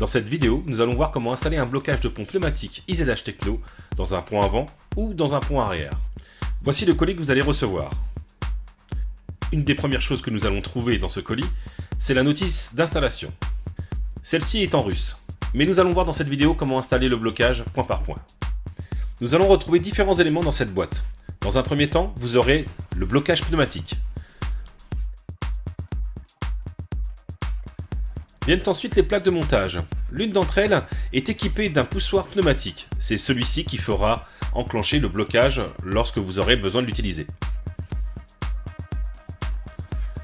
Dans cette vidéo, nous allons voir comment installer un blocage de pont pneumatique IZH Techno dans un pont avant ou dans un pont arrière. Voici le colis que vous allez recevoir. Une des premières choses que nous allons trouver dans ce colis, c'est la notice d'installation. Celle-ci est en russe, mais nous allons voir dans cette vidéo comment installer le blocage point par point. Nous allons retrouver différents éléments dans cette boîte. Dans un premier temps, vous aurez le blocage pneumatique. Viennent ensuite les plaques de montage. L'une d'entre elles est équipée d'un poussoir pneumatique. C'est celui-ci qui fera enclencher le blocage lorsque vous aurez besoin de l'utiliser.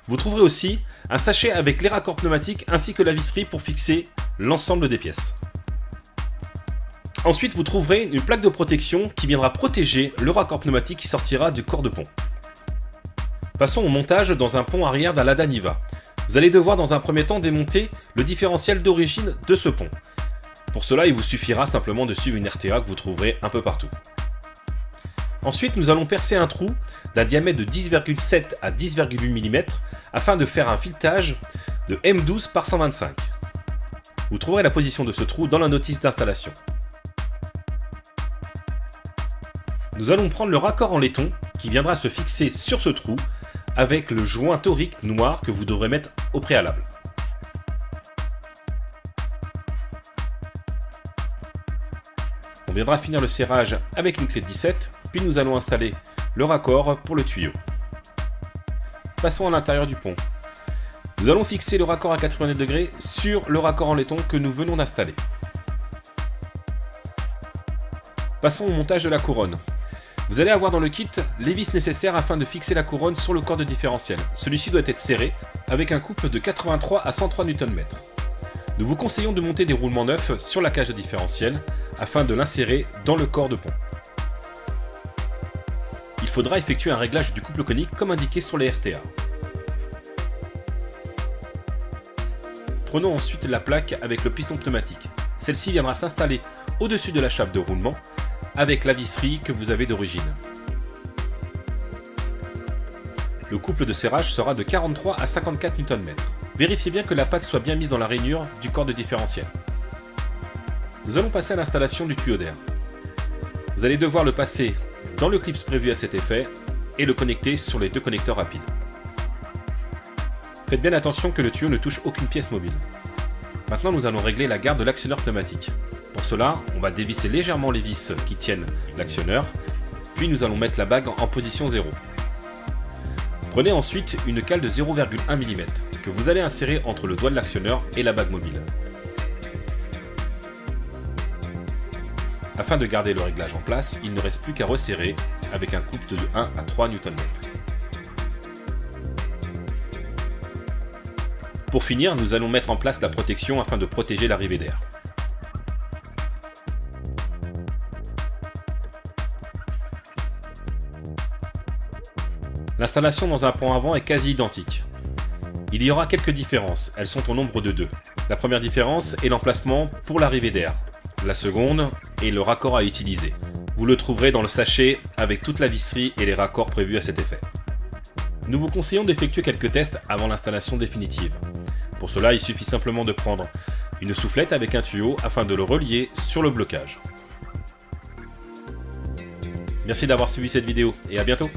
Vous trouverez aussi un sachet avec les raccords pneumatiques ainsi que la visserie pour fixer l'ensemble des pièces. Ensuite, vous trouverez une plaque de protection qui viendra protéger le raccord pneumatique qui sortira du corps de pont. Passons au montage dans un pont arrière d'un Lada Niva. Vous allez devoir dans un premier temps démonter le différentiel d'origine de ce pont. Pour cela, il vous suffira simplement de suivre une RTA que vous trouverez un peu partout. Ensuite, nous allons percer un trou d'un diamètre de 10,7 à 10,8 mm afin de faire un filetage de M12 par 125. Vous trouverez la position de ce trou dans la notice d'installation. Nous allons prendre le raccord en laiton qui viendra se fixer sur ce trou avec le joint torique noir que vous devrez mettre au préalable. On viendra finir le serrage avec une clé de 17, puis nous allons installer le raccord pour le tuyau. Passons à l'intérieur du pont. Nous allons fixer le raccord à 90 degrés sur le raccord en laiton que nous venons d'installer. Passons au montage de la couronne. Vous allez avoir dans le kit les vis nécessaires afin de fixer la couronne sur le corps de différentiel. Celui-ci doit être serré avec un couple de 83 à 103 Nm. Nous vous conseillons de monter des roulements neufs sur la cage de différentiel afin de l'insérer dans le corps de pont. Il faudra effectuer un réglage du couple conique comme indiqué sur les RTA. Prenons ensuite la plaque avec le piston pneumatique. Celle-ci viendra s'installer au-dessus de la chape de roulement avec la visserie que vous avez d'origine. Le couple de serrage sera de 43 à 54 Nm. Vérifiez bien que la patte soit bien mise dans la rainure du corps de différentiel. Nous allons passer à l'installation du tuyau d'air. Vous allez devoir le passer dans le clips prévu à cet effet et le connecter sur les deux connecteurs rapides. Faites bien attention que le tuyau ne touche aucune pièce mobile. Maintenant, nous allons régler la garde de l'actionneur pneumatique. Pour cela, on va dévisser légèrement les vis qui tiennent l'actionneur, puis nous allons mettre la bague en position 0. Prenez ensuite une cale de 0,1 mm que vous allez insérer entre le doigt de l'actionneur et la bague mobile. Afin de garder le réglage en place, il ne reste plus qu'à resserrer avec un couple de 1 à 3 Nm. Pour finir, nous allons mettre en place la protection afin de protéger l'arrivée d'air. L'installation dans un pont avant est quasi identique. Il y aura quelques différences, elles sont au nombre de 2. La première différence est l'emplacement pour l'arrivée d'air. La seconde est le raccord à utiliser. Vous le trouverez dans le sachet avec toute la visserie et les raccords prévus à cet effet. Nous vous conseillons d'effectuer quelques tests avant l'installation définitive. Pour cela, il suffit simplement de prendre une soufflette avec un tuyau afin de le relier sur le blocage. Merci d'avoir suivi cette vidéo et à bientôt.